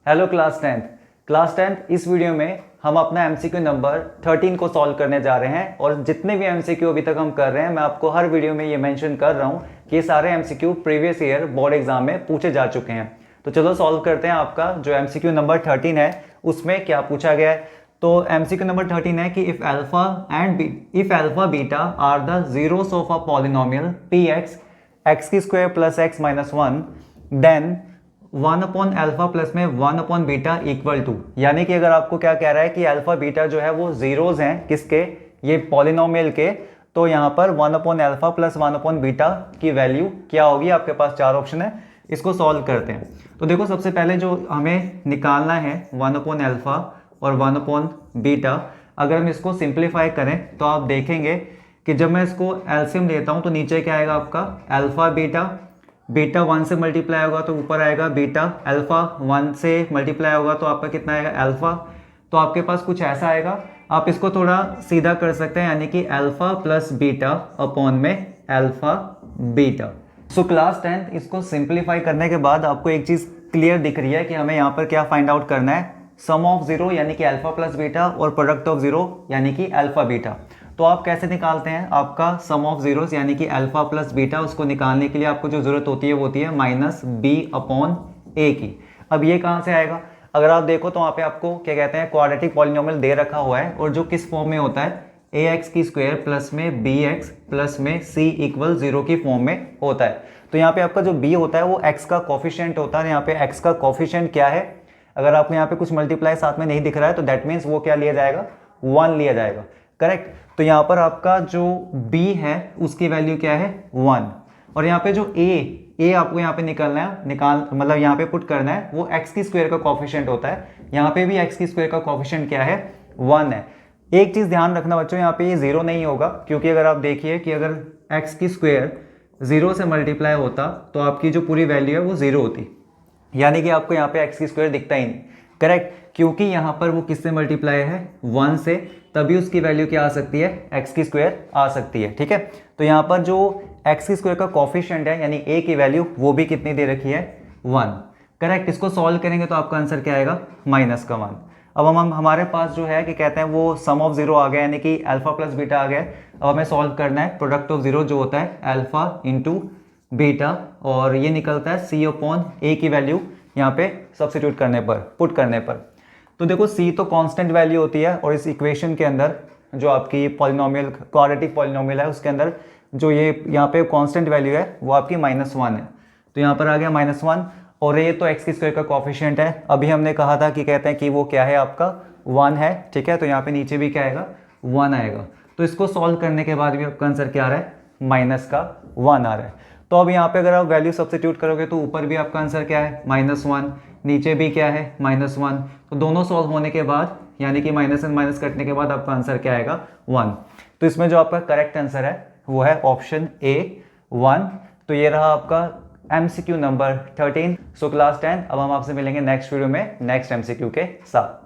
Hello class tenth इस video में हम अपना एमसीक्यू नंबर 13 को सॉल्व करने जा रहे हैं। और जितने भी एमसीक्यू अभी तक हम कर रहे हैं, मैं आपको हर वीडियो में ये मेंशन कर रहा हूँ कि ये सारे MCQ previous year board exam में पूछे जा चुके हैं। तो चलो सॉल्व करते हैं। आपका जो एमसीक्यू नंबर 13 है उसमें क्या पूछा गया है। तो एमसीक्यू नंबर 13 है कि if alpha beta are the zeros of a polynomial p x की square plus x minus one, then 1 upon alpha plus में 1 अपॉन बीटा इक्वल टू, यानी कि अगर आपको क्या कह रहा है कि अल्फा बीटा जो है वो जीरोज हैं किसके, ये पॉलिनोमियल के, तो यहाँ पर 1 upon alpha plus 1 upon beta की वैल्यू क्या होगी। आपके पास चार ऑप्शन है, इसको सॉल्व करते हैं। तो देखो सबसे पहले जो हमें निकालना है 1 अपॉन अल्फा और 1 अपॉन बीटा, अगर हम इसको सिंप्लीफाई करें तो आप देखेंगे कि जब मैं इसको एलसीएम लेता हूँ तो नीचे क्या आएगा आपका अल्फा बीटा 1 से मल्टीप्लाई होगा तो ऊपर आएगा बीटा, अल्फा 1 से मल्टीप्लाई होगा तो आपका कितना आएगा अल्फा। तो आपके पास कुछ ऐसा आएगा। आप इसको थोड़ा सीधा कर सकते हैं, यानी कि अल्फा प्लस बीटा अपॉन में अल्फा बीटा। सो क्लास 10 इसको सिंप्लीफाई करने के बाद आपको एक चीज़ क्लियर दिख रही है कि हमें यहाँ पर क्या फाइंड आउट करना है, सम ऑफ जीरो यानी कि अल्फा प्लस बीटा और प्रोडक्ट ऑफ जीरो यानी कि अल्फा बीटा। तो आप कैसे निकालते हैं आपका सम ऑफ जीरोस यानी कि अल्फा प्लस बीटा, उसको निकालने के लिए आपको जो जरूरत होती है वो होती है माइनस बी अपॉन ए की। अब ये कहाँ से आएगा, अगर आप देखो तो वहाँ पे आपको क्या कहते हैं क्वाड्रेटिक पॉलिनोमियल दे रखा हुआ है, और जो किस फॉर्म में होता है ए एक्स की स्क्वायर प्लस में बी एक्स प्लस में सी इक्वल जीरो की फॉर्म में होता है। तो यहाँ पे आपका जो बी होता है वो एक्स का कॉफिशिएंट होता है। यहाँ पे एक्स का कॉफिशिएंट क्या है, अगर आपको यहाँ पे कुछ मल्टीप्लाई साथ में नहीं दिख रहा है तो दैट मीन्स वो क्या लिया जाएगा, 1 लिया जाएगा, करेक्ट। तो यहाँ पर आपका जो b है उसकी वैल्यू क्या है 1, और यहाँ पे जो a आपको यहाँ पे निकालना है, मतलब यहाँ पे पुट करना है, वो x की स्क्वायर का कॉफिशिएंट होता है। यहाँ पे भी x की स्क्वायर का कॉफिशिएंट क्या है 1 है। एक चीज ध्यान रखना बच्चों, यहाँ पे ये जीरो नहीं होगा, क्योंकि अगर आप देखिए कि अगर x की स्क्वायर जीरो से मल्टीप्लाई होता तो आपकी जो पूरी वैल्यू है वो जीरो होती, यानी कि आपको यहाँ पे x की स्क्वायर दिखता ही नहीं, करेक्ट। क्योंकि यहाँ पर वो किससे मल्टीप्लाई है 1 से, तभी उसकी वैल्यू क्या आ सकती है x की स्क्वायर आ सकती है, ठीक है। तो यहाँ पर जो x की स्क्वायर का कॉफिशिएंट है यानी a की वैल्यू वो भी कितनी दे रखी है 1, करेक्ट। इसको सॉल्व करेंगे तो आपका आंसर क्या आएगा माइनस का 1। अब हम हमारे पास जो है कि कहते हैं वो सम ऑफ जीरो आ गया, यानी कि अल्फा प्लस बीटा आ गया। अब हमें सॉल्व करना है प्रोडक्ट ऑफ जीरो जो होता है अल्फा इंटू बीटा, और ये निकलता है सी अपॉन ए की वैल्यू यहाँ पे सब्स्टिट्यूट करने पर, पुट करने पर। तो देखो c तो कांस्टेंट वैल्यू होती है, और इस इक्वेशन के अंदर जो आपकी पॉलिनोमियल क्वाड्रेटिक पॉलिनोमियल है उसके अंदर जो ये यहाँ पे कांस्टेंट वैल्यू है वो आपकी -1 है। तो यहाँ पर आ गया -1, और ये तो x की स्क्वायर का कॉफिशिएंट है। अभी हमने कहा था कि कहते हैं कि वो क्या है आपका 1 है, ठीक है। तो यहाँ पे नीचे भी क्या आएगा 1 आएगा। तो इसको सॉल्व करने के बाद भी आपका आंसर क्या आ रहा है -1 आ रहा है। तो अब यहाँ पे अगर आप वैल्यू सब्स्टिट्यूट करोगे तो ऊपर भी आपका आंसर क्या है -1, नीचे भी क्या है -1। तो दोनों सॉल्व होने के बाद यानी कि माइनस एंड माइनस कटने के बाद आपका आंसर क्या आएगा 1। तो इसमें जो आपका करेक्ट आंसर है वो है ऑप्शन ए 1। तो ये रहा आपका एमसीक्यू नंबर 13। सो क्लास 10, अब हम आपसे मिलेंगे नेक्स्ट वीडियो में नेक्स्ट एमसीक्यू के साथ।